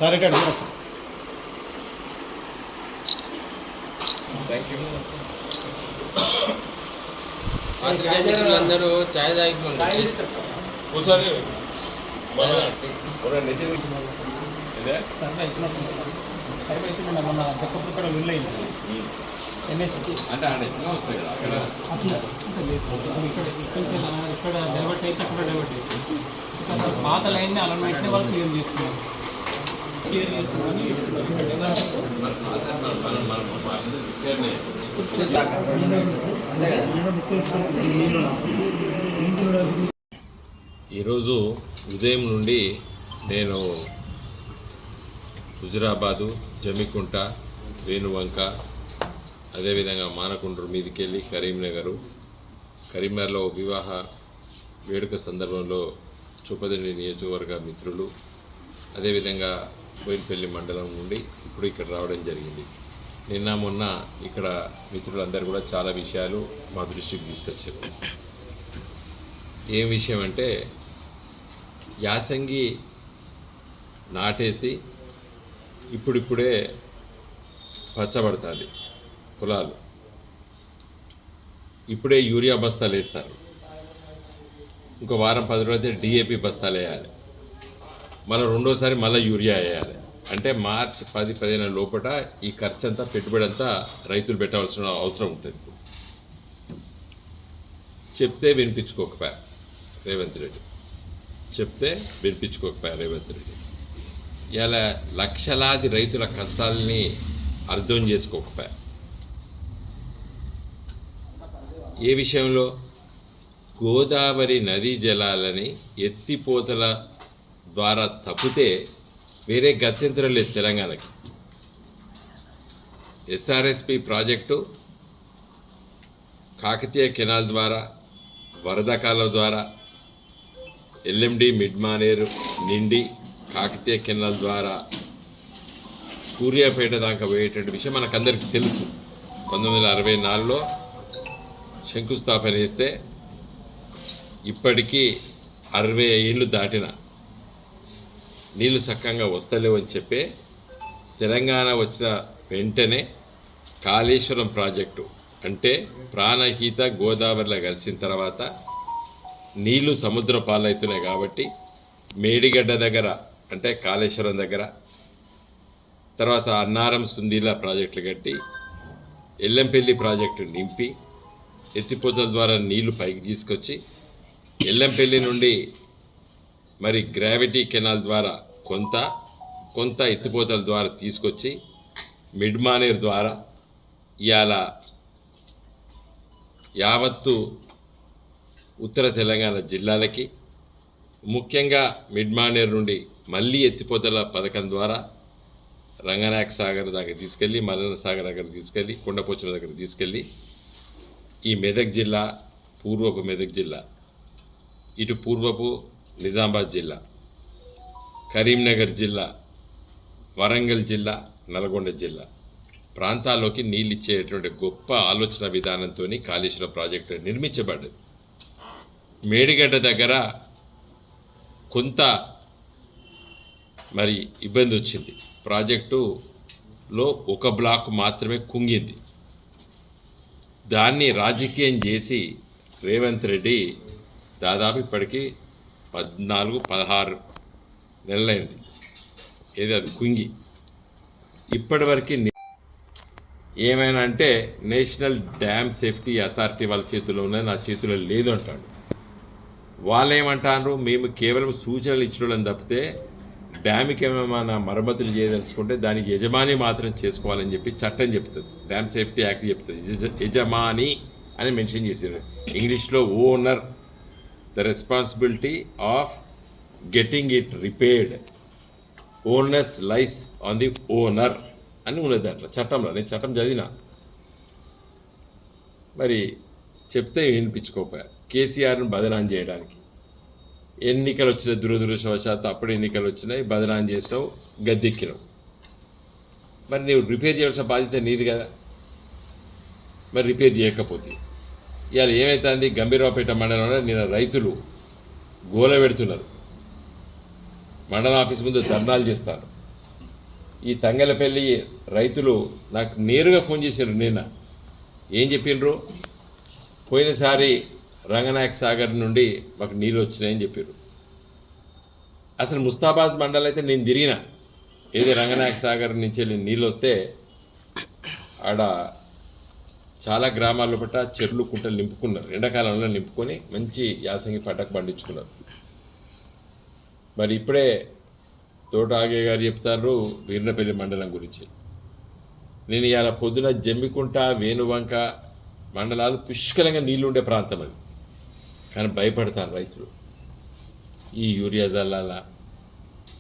సరే అందరూ చాయ్ తాగి మన చక్కప్పుడు కూడా వెళ్ళయింది ఎన్హెచ్కి అంటే వస్తాయి కదా అక్కడ అట్లా ఇక్కడ డైవర్ట్ అయితే అక్కడ డైవర్ట్ అయితే అసలు పాత లైన్ని అలైన్మెంట్ని వాళ్ళు క్లియర్ చేస్తున్నారు ఈరోజు ఉదయం నుండి నేను హుజురాబాదు, జమ్మికుంట, వేణువంక, అదేవిధంగా మానకొండూరు మీదకి వెళ్ళి కరీంనగర్లో వివాహ వేడుక సందర్భంలో చూపదండి నియోజకవర్గ మిత్రులు, అదేవిధంగా బోయినపల్లి మండలం నుండి ఇప్పుడు ఇక్కడ రావడం జరిగింది. నిన్న మొన్న ఇక్కడ మిత్రులందరూ కూడా చాలా విషయాలు మా దృష్టికి తీసుకొచ్చారు. ఏం విషయం అంటే యాసంగి నాటేసి ఇప్పుడిప్పుడే పచ్చబడుతుంది పొలాలు, ఇప్పుడే యూరియా బస్తాలు వేస్తారు, ఇంకో వారం 10 రోజులు డిఏపి బస్తాలు వేయాలి, మళ్ళీ రెండోసారి మళ్ళీ యూరియా వేయాలి. అంటే మార్చి 10-15 లోపల ఈ ఖర్చు అంతా పెట్టుబడి అంతా రైతులు పెట్టవలసిన అవసరం ఉంటుంది. చెప్తే వినిపించుకోకపోయా రేవంత్ రెడ్డి, ఇలా లక్షలాది రైతుల కష్టాలని అర్థం చేసుకోకపోయా. ఏ విషయంలో? గోదావరి నదీ జలాలని ఎత్తిపోతల ద్వారా తప్పితే వేరే గత్యంతరం లేదు తెలంగాణకి. ఎస్ఆర్ఎస్పి ప్రాజెక్టు కాకతీయ కెనాల్ ద్వారా, వరద కాలువ ద్వారా, ఎల్ఎండి మిడ్మానేరు నిండి కాకతీయ కెనాల్ ద్వారా సూర్యాపేట దాకా పోయేటువంటి విషయం మనకందరికీ తెలుసు. 1964లో శంకుస్థాపన చేస్తే ఇప్పటికీ 60 ఏళ్ళు దాటిన నీళ్లు సక్కంగా వస్తలేవు అని చెప్పే తెలంగాణ వచ్చిన వెంటనే కాళేశ్వరం ప్రాజెక్టు అంటే ప్రాణహిత గోదావరిలో కలిసిన తర్వాత నీళ్లు సముద్ర పాలవుతున్నాయి కాబట్టి మేడిగడ్డ దగ్గర అంటే కాళేశ్వరం దగ్గర, తర్వాత అన్నారం సుందీల ప్రాజెక్టులు కట్టి ఎల్లంపల్లి ప్రాజెక్టు నింపి ఎత్తిపోతల ద్వారా నీళ్లు పైకి తీసుకొచ్చి ఎల్లంపల్లి నుండి మరి గ్రావిటీ కెనాల్ ద్వారా కొంత ఎత్తిపోతల ద్వారా తీసుకొచ్చి మిడ్మానేర్ ద్వారా ఇవాళ యావత్తు ఉత్తర తెలంగాణ జిల్లాలకి, ముఖ్యంగా మిడ్మానేర్ నుండి మళ్ళీ ఎత్తిపోతల పథకం ద్వారా రంగనాయక సాగర్ దగ్గర తీసుకెళ్ళి, మల్లన్న సాగర్ దగ్గర తీసుకెళ్ళి, కొండపోచల దగ్గర తీసుకెళ్ళి ఈ మెదక్ జిల్లా, పూర్వపు మెదక్ జిల్లా, ఇటు పూర్వపు నిజామాబాద్ జిల్లా, కరీంనగర్ జిల్లా, వరంగల్ జిల్లా, నల్గొండ జిల్లా ప్రాంతాల్లోకి నీళ్ళు ఇచ్చేటువంటి గొప్ప ఆలోచన విధానంతో కాళేశ్వరం ప్రాజెక్టు నిర్మించబడ్డది. మేడిగడ్డ దగ్గర కొంత మరి ఇబ్బంది వచ్చింది, ప్రాజెక్టులో ఒక బ్లాక్ మాత్రమే కుంగింది. దాన్ని రాజకీయం చేసి రేవంత్ రెడ్డి దాదాపు ఇప్పటికీ 14-16 నెలలైంది ఏది అది కుంగి. ఇప్పటివరకు ఏమైనా అంటే నేషనల్ డ్యామ్ సేఫ్టీ అథారిటీ వాళ్ళ చేతిలో ఉన్నది, నా చేతిలో లేదు అంటాడు. వాళ్ళు ఏమంటారు, మేము కేవలం సూచనలు ఇచ్చడం తప్పితే డ్యామ్కి ఏమైనా మరమ్మతులు చేయదలుచుకుంటే దానికి యజమాని మాత్రం చేసుకోవాలని చెప్పి చట్టం చెప్తుంది, డ్యామ్ సేఫ్టీ యాక్ట్ చెప్తుంది. యజమాని అని మెన్షన్ చేశారు, ఇంగ్లీష్లో owner, the responsibility of getting it repaired, owners lies on the owner అని ఉన్నది అట్లా చట్టంలో. నేను చట్టం చదివినా, మరి చెప్తే వినిపించుకోపోయా. కేసీఆర్ను బదనాం చేయడానికి ఎన్నికలు వచ్చిన దురదృష్టవశాత్తు అప్పుడు ఎన్నికలు వచ్చినాయి, బదనాం చేసినావు, గద్దెక్కినావు. మరి నీవు రిపేర్ చేయాల్సిన బాధ్యత నీది కదా. మరి రిపేర్ చేయకపోతే ఇవాళ ఏమవుతుంది గంభీరావుపేట మండలంలో నిన్న రైతులు గోల పెడుతున్నారు, మండల ఆఫీస్ ముందు ధర్నాలు చేస్తారు. ఈ తంగలపల్లి రైతులు నాకు నేరుగా ఫోన్ చేశారు నిన్న. ఏం చెప్పిండ్రు, పోయినసారి రంగనాయక సాగర్ నుండి మాకు నీళ్ళు వచ్చినాయని చెప్పారు. అసలు ముస్తాబాద్ మండలం అయితే నేను తిరిగిన, ఏది రంగనాయక సాగర్ నుంచి వెళ్ళి నీళ్ళు వస్తే ఆడ చాలా గ్రామాల్లో పట్ట చెర్లు కుంటలు నింపుకున్నారు, ఎండాకాలంలో నింపుకొని మంచి యాసంగి పంటకు పండించుకున్నారు. మరి ఇప్పుడే తోట ఆగే గారు చెప్తారు వీర్నపల్లి మండలం గురించి. నేను ఇవాళ పొద్దున జమ్మికుంట వేణువంక మండలాలు పుష్కలంగా నీళ్లుండే ప్రాంతం అది, కానీ భయపడతారు రైతులు. ఈ యూరియా జల్లాల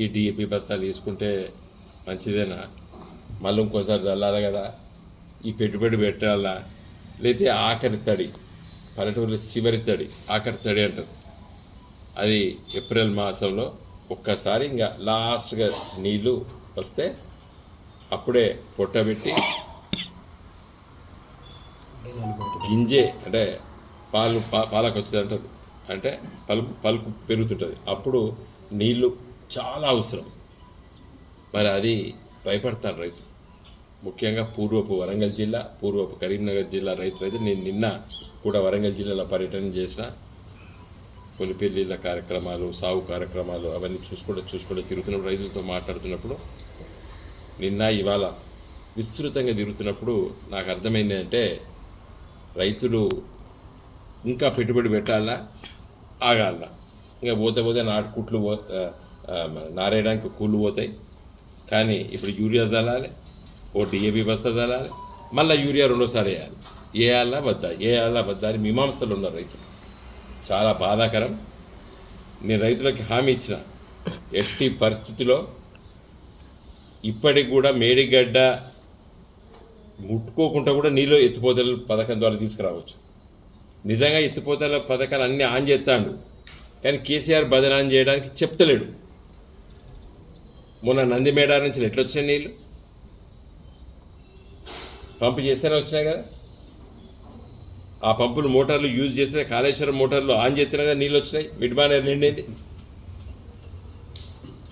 ఈ డిఏపి బస్తాలు తీసుకుంటే మంచిదేనా, మళ్ళీ ఇంకోసారి చల్లాలి కదా, ఈ పెట్టుబడి పెట్టాలా, లేకపోతే ఆఖరి తడి, పల్లెటూరులో చివరి తడి ఆఖరి తడి అంటారు, అది ఏప్రిల్ మాసంలో ఒక్కసారి ఇంకా లాస్ట్గా నీళ్ళు వస్తే అప్పుడే పొట్టబెట్టి గింజే అంటే పాలకు వచ్చేది అంటారు, అంటే పలుకు పెరుగుతుంటుంది, అప్పుడు నీళ్ళు చాలా అవసరం. మరి అది భయపడతారు రైతులు, ముఖ్యంగా పూర్వపు వరంగల్ జిల్లా, పూర్వపు కరీంనగర్ జిల్లా రైతులైతే. నేను నిన్న కూడా వరంగల్ జిల్లాలో పర్యటన చేసిన, కొన్ని పెళ్ళిళ్ళ కార్యక్రమాలు, సాగు కార్యక్రమాలు అవన్నీ చూసుకుంటూ తిరుగుతున్నప్పుడు రైతులతో మాట్లాడుతున్నప్పుడు, నిన్న ఇవాళ విస్తృతంగా తిరుగుతున్నప్పుడు నాకు అర్థమైంది అంటే రైతులు ఇంకా పెట్టుబడి పెట్టాలా ఆగాల, ఇంకా పోతే నాటుకుట్లు నారేయడానికి కూళ్ళు పోతాయి. కానీ ఇప్పుడు యూరియా చల్లాలి, ఓ డిఏపి బస్తా చల్లాలి, మళ్ళీ యూరియా రెండోసారి వేయాలా వద్దా అని మీమాంసలు ఉన్నారు రైతులు. చాలా బాధాకరం. నేను రైతులకి హామీ ఇచ్చిన, ఎట్టి పరిస్థితిలో ఇప్పటికి కూడా మేడిగడ్డ ముట్టుకోకుండా కూడా నీళ్ళు ఎత్తిపోతల పథకం ద్వారా తీసుకురావచ్చు. నిజంగా ఎత్తిపోతల పథకాలు అన్నీ ఆన్ చేస్తాడు, కానీ కేసీఆర్ బదనాన్ని చేయడానికి చెప్తలేడు. మొన్న నందిమేడారం నుంచి ఎట్లా వచ్చినాయి నీళ్ళు, పంపు చేస్తేనే వచ్చినాయి కదా, ఆ పంపులు మోటార్లు యూజ్ చేస్తే కాళేశ్వరం మోటార్లు ఆన్ చేస్తేనే కదా నీళ్ళు వచ్చినాయి, మిడ్మానేర్ నిండింది.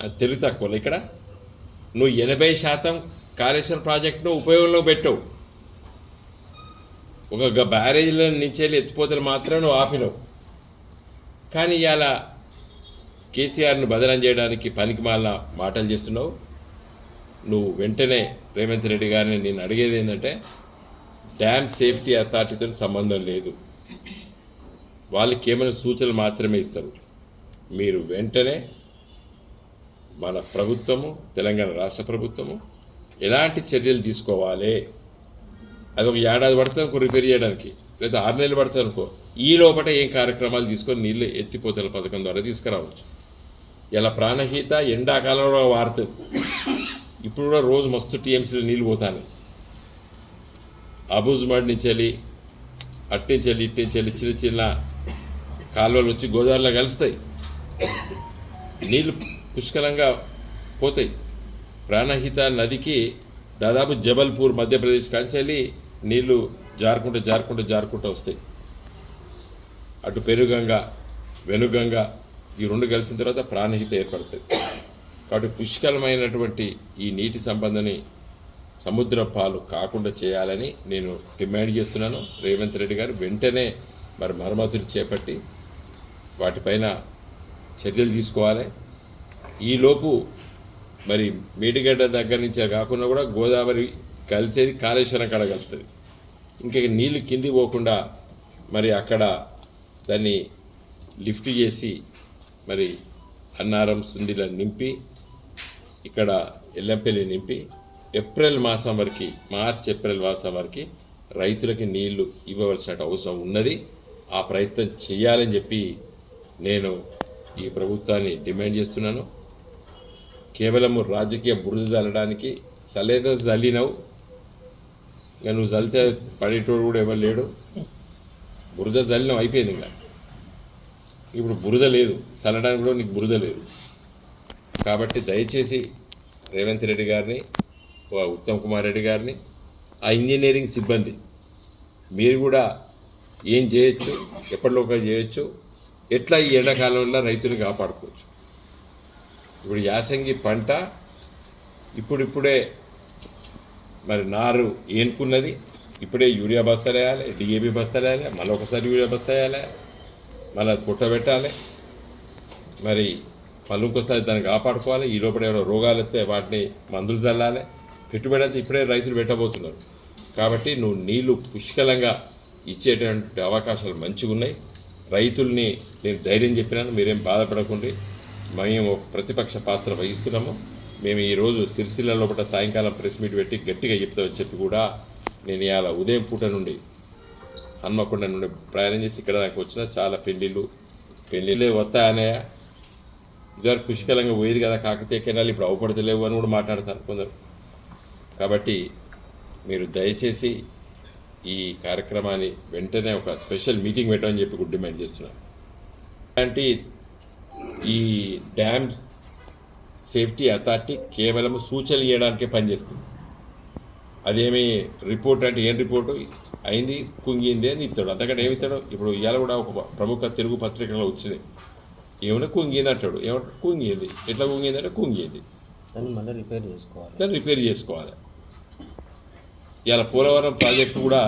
అది తెలుగు తక్కువ. ఇక్కడ నువ్వు 80% కాళేశ్వరం ప్రాజెక్టును ఉపయోగంలో పెట్టావు, ఒక బ్యారేజీల నుంచి వెళ్ళి ఎత్తిపోతలు మాత్రం నువ్వు ఆపినావు. కానీ ఇవాళ కేసీఆర్ను బదనం చేయడానికి పనికి మాలిన మాటలు చేస్తున్నావు. నువ్వు వెంటనే రేవంత్ రెడ్డి గారిని నేను అడిగేది ఏంటంటే, డ్యామ్ సేఫ్టీ అథారిటీతో సంబంధం లేదు, వాళ్ళకి ఏమైనా సూచనలు మాత్రమే ఇస్తారు. మీరు వెంటనే మన ప్రభుత్వము, తెలంగాణ రాష్ట్ర ప్రభుత్వము ఎలాంటి చర్యలు తీసుకోవాలి, అది ఒక ఏడాది పడుతుంది అనుకో రిపేర్ చేయడానికి, లేదా 6 నెలలు పడుతుంది అనుకో, ఈ లోపల ఏం కార్యక్రమాలు తీసుకొని నీళ్ళు ఎత్తిపోతల పథకం ద్వారా తీసుకురావచ్చు. ఇలా ప్రాణహిత ఎండాకాలంలో వాడుతుంది, ఇప్పుడు కూడా రోజు మస్తు టీఎంసీలో నీళ్ళు పోతాను. అబూజ్మడ్ నుంచి వెళ్ళి అట్టించెల్లి ఇట్టించెల్లి చిన్న చిన్న కాలువలు వచ్చి గోదావరిలో కలుస్తాయి, నీళ్ళు పుష్కలంగా పోతాయి. ప్రాణహిత నదికి దాదాపు జబల్పూర్ మధ్యప్రదేశ్ కాంచెల్లి నీళ్లు జారుకుంటూ వస్తాయి. అటు పెరుగంగా వెనుగంగా ఈ రెండు కలిసిన తర్వాత ప్రాణహిత ఏర్పడుతుంది. కాబట్టి పుష్కలమైనటువంటి ఈ నీటి సంబంధని సముద్ర పాలు కాకుండా చేయాలని నేను డిమాండ్ చేస్తున్నాను. రేవంత్ రెడ్డి గారు వెంటనే మరి మరమ్మతులు చేపట్టి వాటిపైన చర్యలు తీసుకోవాలి. ఈలోపు మరి మేడిగడ్డ దగ్గర నుంచి కాకుండా కూడా గోదావరి కలిసేది కాళేశ్వరం కాడ కలుస్తుంది. ఇంకా నీళ్ళు కింది పోకుండా మరి అక్కడ దాన్ని లిఫ్ట్ చేసి మరి అన్నారం సుందిల నింపి ఇక్కడ ఎల్లంపల్లి నింపి ఏప్రిల్ మాసం వరకు, ఏప్రిల్ మాసం వరకు రైతులకి నీళ్లు ఇవ్వవలసిన అవసరం ఉన్నది. ఆ ప్రయత్నం చేయాలని చెప్పి నేను ఈ ప్రభుత్వాన్ని డిమాండ్ చేస్తున్నాను. కేవలము రాజకీయ బురద చల్లడానికి చల్లేదో చల్లినవు, ఇంకా నువ్వు చల్లితే పడేటోడు కూడా ఎవరు లేడు. బురద చల్లినం అయిపోయింది, ఇంకా ఇప్పుడు బురద లేదు, చల్లడానికి కూడా నీకు బురద లేదు. కాబట్టి దయచేసి రేవంత్ రెడ్డి గారిని, ఉత్తమ్ కుమార్ రెడ్డి గారిని, ఆ ఇంజనీరింగ్ సిబ్బంది మీరు కూడా ఏం చేయొచ్చు, ఎప్పటిలోగా చేయొచ్చు, ఎట్లా ఈ ఎండాకాలంలో రైతుని కాపాడుకోవచ్చు. ఇప్పుడు యాసంగి పంట ఇప్పుడిప్పుడే మరి నారు ఏనుకున్నది, ఇప్పుడే యూరియా బస్తాలు వేయాలి, డిఏపి బస్తాలు వేయాలి, మళ్ళీ ఒకసారి యూరియా బస్తా వేయాలి, మళ్ళీ పుట్టబెట్టాలి, మరి మళ్ళీ ఇంకోసారి దాన్ని కాపాడుకోవాలి. ఈ లోపల ఏమైనా రోగాలు వస్తే వాటిని మందులు చల్లాలి. పెట్టుబడి అంతా ఇప్పుడే రైతులు పెట్టబోతున్నారు. కాబట్టి నువ్వు నీళ్లు పుష్కలంగా ఇచ్చేటువంటి అవకాశాలు మంచిగా ఉన్నాయి. రైతుల్ని నేను ధైర్యం చెప్పినాను, మీరేం బాధపడకండి. మేము ప్రతిపక్ష పాత్ర వహిస్తున్నాము. మేము ఈరోజు సిరిసిల్ల లోపల సాయంకాలం ప్రెస్ మీట్ పెట్టి గట్టిగా చెప్తామని చెప్పి కూడా నేను ఇవాళ ఉదయం పూట నుండి హన్మకొండ నుండి ప్రయాణం చేసి ఇక్కడ దాకా వచ్చిన. చాలా పెళ్ళిళ్ళే వస్తాయనే ఇదివరకు పుష్కలంగా పోయేది కదా కాకతీయ కెనాలు, ఇప్పుడు అవపడతలేవు అని కూడా మాట్లాడతారు కొందరు. కాబట్టి మీరు దయచేసి ఈ కార్యక్రమాన్ని వెంటనే ఒక స్పెషల్ మీటింగ్ పెట్టమని చెప్పి కూడా డిమాండ్ చేస్తున్నాను. అలాంటి ఈ డ్యామ్ సేఫ్టీ అథారిటీ కేవలం సూచనలు ఇవ్వడానికే పనిచేస్తుంది. అదేమి రిపోర్ట్ అంటే ఏం రిపోర్టు అయింది కుంగింది అని ఇస్తాడు, అంతకంటే ఏమి ఇస్తాడు. ఇప్పుడు ఇవాళ కూడా ఒక ప్రముఖ తెలుగు పత్రికలో వచ్చినాయి, ఏమైనా కుంగింది అంటాడు. ఏమంటాడు? కుంగింది. ఎట్లా కుంగింది అంటే కుంగింది, దాన్ని రిపేర్ చేసుకోవాలి. ఇవాళ పోలవరం ప్రాజెక్టు కూడా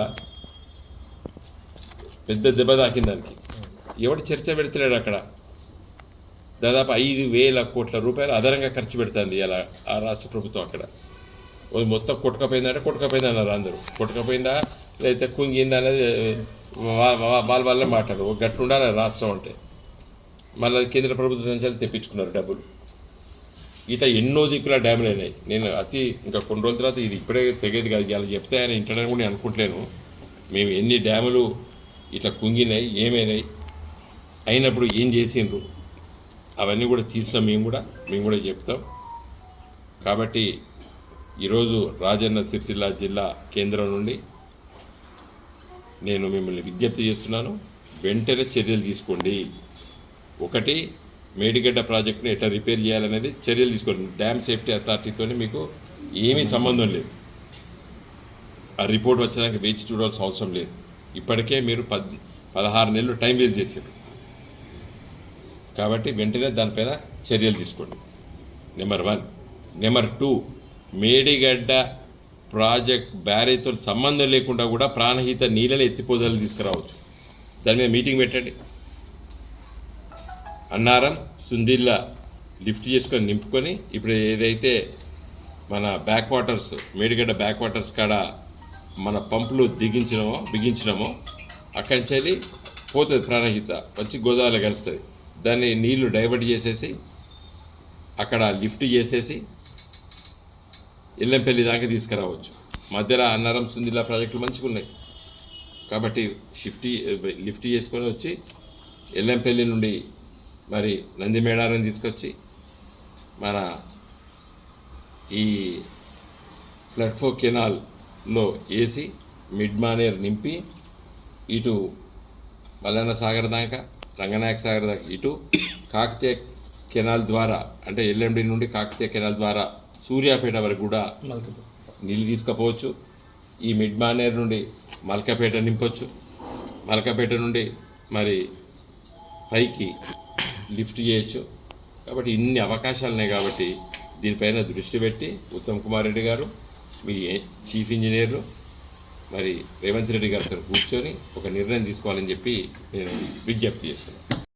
పెద్ద దెబ్బ తాకింది దానికి. ఎవడు చర్చ పెడతలేడు అక్కడ. దాదాపు 5,000 కోట్ల రూపాయలు అదనంగా ఖర్చు పెడుతుంది ఇలా ఆ రాష్ట్ర ప్రభుత్వం. అక్కడ మొత్తం కొట్టుకపోయిందంటే కొట్టుకపోయిందన్నారు అందరూ. కొట్టుకపోయిందా లేకపోతే కుంగిందా అనేది వాళ్ళ వల్లే మాట్లాడు. ఒక గట్టు ఉండాలి రాష్ట్రం అంటే. మళ్ళీ కేంద్ర ప్రభుత్వం నుంచి తెప్పించుకున్నారు డబ్బులు. ఇట్లా ఎన్నో దిక్కుల డ్యాములు అయినాయి. నేను ఇంకా కొన్ని రోజుల తర్వాత ఇది ఇప్పుడే తెగేది కాదు, ఇలా చెప్తే ఆయన ఇంటర్నెట్ కూడా నేను అనుకుంటలేను. మేము ఎన్ని డ్యాములు ఇట్లా కుంగినాయి, ఏమైనాయి, అయినప్పుడు ఏం చేసిండ్రు, అవన్నీ కూడా తీసినాం. మేము కూడా చెప్తాం. కాబట్టి ఈరోజు రాజన్న సిరిసిల్ల జిల్లా కేంద్రం నుండి నేను మిమ్మల్ని విజ్ఞప్తి చేస్తున్నాను, వెంటనే చర్యలు తీసుకోండి. ఒకటి, మేడిగడ్డ ప్రాజెక్టును ఎట్లా రిపేర్ చేయాలనేది చర్యలు తీసుకోండి. డ్యామ్ సేఫ్టీ అథారిటీతోనే మీకు ఏమీ సంబంధం లేదు. ఆ రిపోర్ట్ వచ్చేదానికి వేచి చూడాల్సిన అవసరం లేదు. ఇప్పటికే మీరు 16 నెలలు టైం వేస్ట్ చేశారు. కాబట్టి వెంటనే దానిపైన చర్యలు తీసుకోండి. నెంబర్ 1. నెంబర్ 2, మేడిగడ్డ ప్రాజెక్ట్ బ్యారేజ్తో సంబంధం లేకుండా కూడా ప్రాణహిత నీళ్ళని ఎత్తిపోదలు తీసుకురావచ్చు. దాని మీద మీటింగ్ పెట్టండి. అన్నారం సుందిల్ల లిఫ్ట్ చేసుకొని నింపుకొని ఇప్పుడు ఏదైతే మన back waters Medigadda back waters కాడ మన పంపులు బిగించినామో అక్కడి నుంచి వెళ్ళి పోతుంది ప్రాణహిత, వచ్చి గోదావరిలో కలుస్తుంది. దాన్ని నీళ్లు డైవర్ట్ చేసేసి అక్కడ లిఫ్ట్ చేసేసి ఎల్లంపల్లి దాకా తీసుకురావచ్చు. మధ్యలో అన్నారం సుందిల్ల ప్రాజెక్టులు మంచిగా ఉన్నాయి కాబట్టి లిఫ్ట్ చేసుకొని వచ్చి ఎల్లంపల్లి నుండి మరి నందిమేడారం తీసుకొచ్చి మన ఈ ఫ్లడ్ ఫ్లో కెనాల్లో వేసి మిడ్ మానేర్ నింపి ఇటు మల్లన్న సాగర్ దాకా రంగనాయక సాగర్ దాకా ఇటు కాకతీయ కెనాల్ ద్వారా అంటే ఎల్ఎండి నుండి కాకతీయ కెనాల్ ద్వారా సూర్యాపేట వరకు కూడా నీళ్ళు తీసుకుపోవచ్చు. ఈ మిడ్ మానేర్ నుండి మల్కపేట నింపొచ్చు. మల్కపేట నుండి మరి పైకి లిఫ్ట్ చేయొచ్చు. కాబట్టి ఇన్ని అవకాశాలు ఉన్నాయి. కాబట్టి దీనిపైన దృష్టి పెట్టి ఉత్తమ్ కుమార్ రెడ్డి గారు, మీ చీఫ్ ఇంజనీర్లు మరి రేవంత్ రెడ్డి గారితో కూర్చొని ఒక నిర్ణయం తీసుకోవాలని చెప్పి నేను విజ్ఞప్తి చేస్తున్నాను.